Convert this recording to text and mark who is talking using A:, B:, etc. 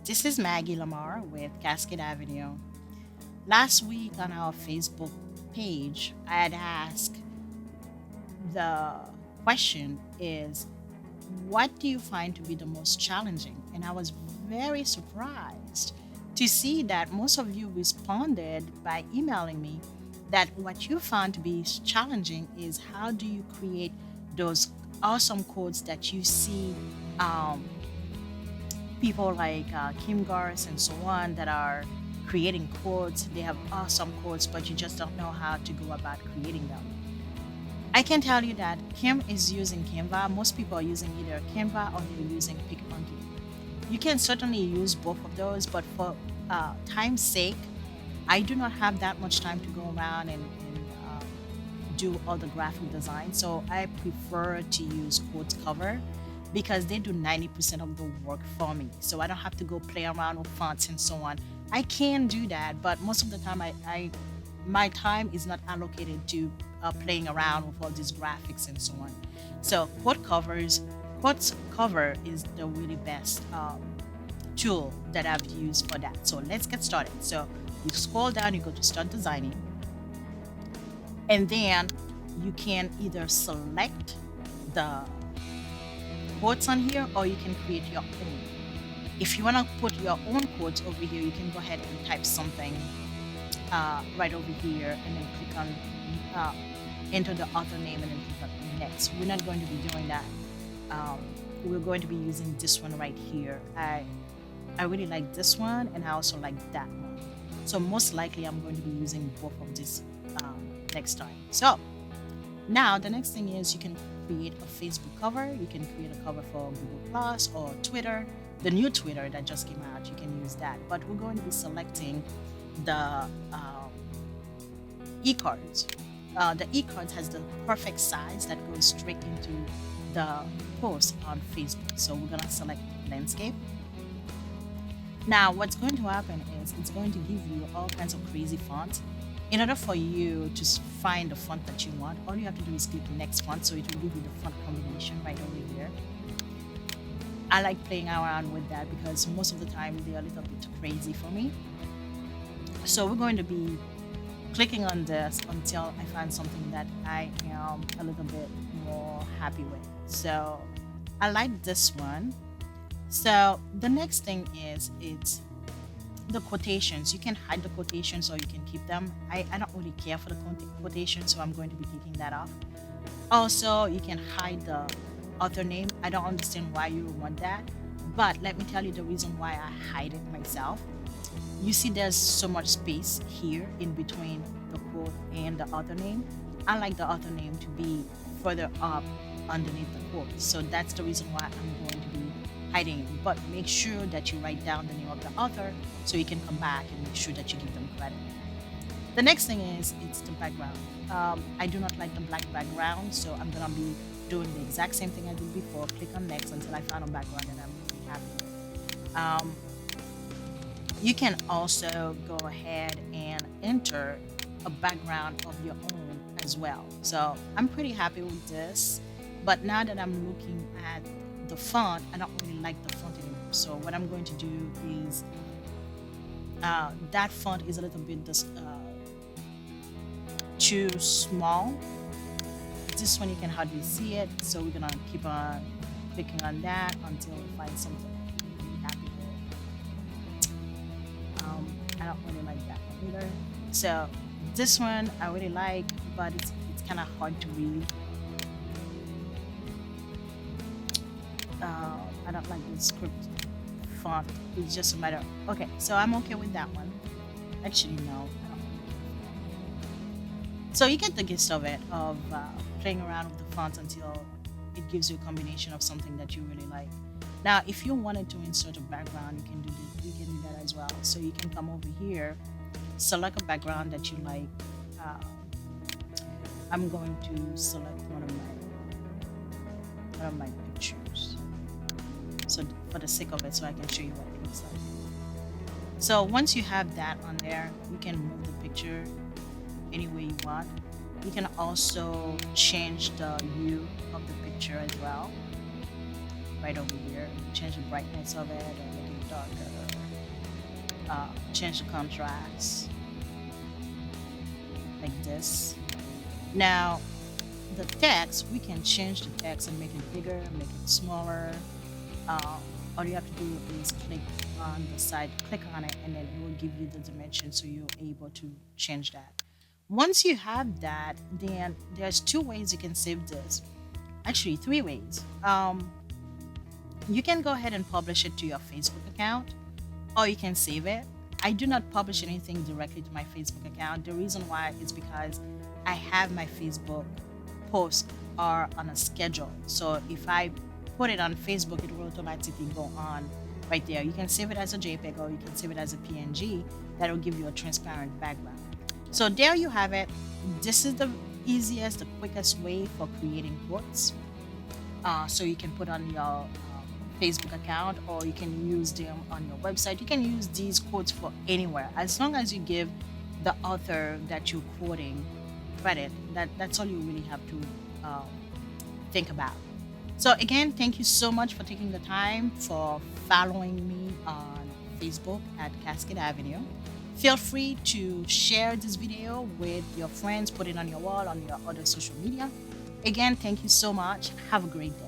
A: This is Maggie Lamar with Cascade Avenue. Last week on our Facebook page, I had asked the question is what do you find to be the most challenging? And I was very surprised to see that most of you responded by emailing me that what you found to be challenging is how do you create those awesome codes that you see um, people like Kim Garth and so on that are creating codes. They have awesome codes, but you just don't know how to go about creating them. I can tell you that Kim is using Canva. Most people are using either Canva or they're using PicMonkey. You can certainly use both of those, but for time's sake, I do not have that much time to go around and do all the graphic design. So I prefer to use Quotes Cover because they do 90% of the work for me. So I don't have to go play around with fonts and so on. I can do that, but most of the time I my time is not allocated to playing around with all these graphics and so on. So Quotes Cover is the really best tool that I've used for that. So let's get started. So you scroll down, you go to start designing, and then you can either select the quotes on here or you can create your own. If you want to put your own quotes over here, you can go ahead and type something right over here and then click on uh, enter the author name and then click on next. We're not going to be doing that. Um, we're going to be using this one right here. I really like this one and I also like that one. So most likely I'm going to be using both of these next time. So now the next thing is you can create a Facebook cover. You can create a cover for Google Plus or Twitter. The new Twitter that just came out, you can use that. But we're going to be selecting the e-cards. The e-cards has the perfect size that goes straight into the post on Facebook. So we're gonna select landscape. Now, what's going to happen is it's going to give you all kinds of crazy fonts. In order for you to find the font that you want, all you have to do is click next font, so it will give you the font combination right over here. I like playing around with that because most of the time they're a little bit crazy for me. So we're going to be clicking on this until I find something that I am a little bit more happy with. So I like this one. So the next thing is it's the quotations. You can hide the quotations or you can keep them. I don't really care for the quotations, so I'm going to be taking that off. Also, you can hide the author name. I don't understand why you would want that, but let me tell you the reason why I hide it myself. You see, there's so much space here in between the quote and the author name. I like the author name to be further up underneath the quote. So that's the reason why I'm going to be hiding it. But make sure that you write down the name of the author so you can come back and make sure that you give them credit. The next thing is it's the background. I do not like the black background, so I'm gonna be doing the exact same thing I did before. Click on next until I find a background that I'm really happy with. You can also go ahead and enter a background of your own as well. So I'm pretty happy with this. But now that I'm looking at the font, I don't really like the font anymore. So what I'm going to do is that font is a little bit too small. This one you can hardly see it. So we're gonna keep on clicking on that until we find something we're really happy with. I don't really like that one either. So this one I really like, but it's kind of hard to read. I don't like the script font. It's just a matter. Okay, so I'm okay with that one. Actually, no, I don't really care. So you get the gist of it, of playing around with the fonts until it gives you a combination of something that you really like. Now, if you wanted to insert a background, you can do that as well. So you can come over here, select a background that you like. Uh, I'm going to select one of my pictures. So for the sake of it, so I can show you what it looks like. So once you have that on there, you can move the picture any way you want. You can also change the hue of the picture as well. right over here. Change the brightness of it or make it darker. Change the contrast like this. Now, the text, we can change the text and make it bigger, make it smaller. Uh, all you have to do is click on the side, click on it, and then it will give you the dimension so you're able to change that. Once you have that, then there's two ways you can save this. Actually, three ways. You can go ahead and publish it to your Facebook account, or you can save it. I do not publish anything directly to my Facebook account. The reason why is because I have my Facebook posts are on a schedule. So if I put it on Facebook, it will automatically go on right there. You can save it as a JPEG or you can save it as a PNG. That will give you a transparent background. So there you have it. This is the easiest, the quickest way for creating quotes. So you can put on your Facebook account or you can use them on your website. You can use these quotes for anywhere as long as you give the author that you're quoting credit. That's all you really have to um, think about. So again, thank you so much for taking the time for following me on Facebook at Cascade Avenue. Feel free to share this video with your friends, put it on your wall, on your other social media. Again, thank you so much. Have a great day.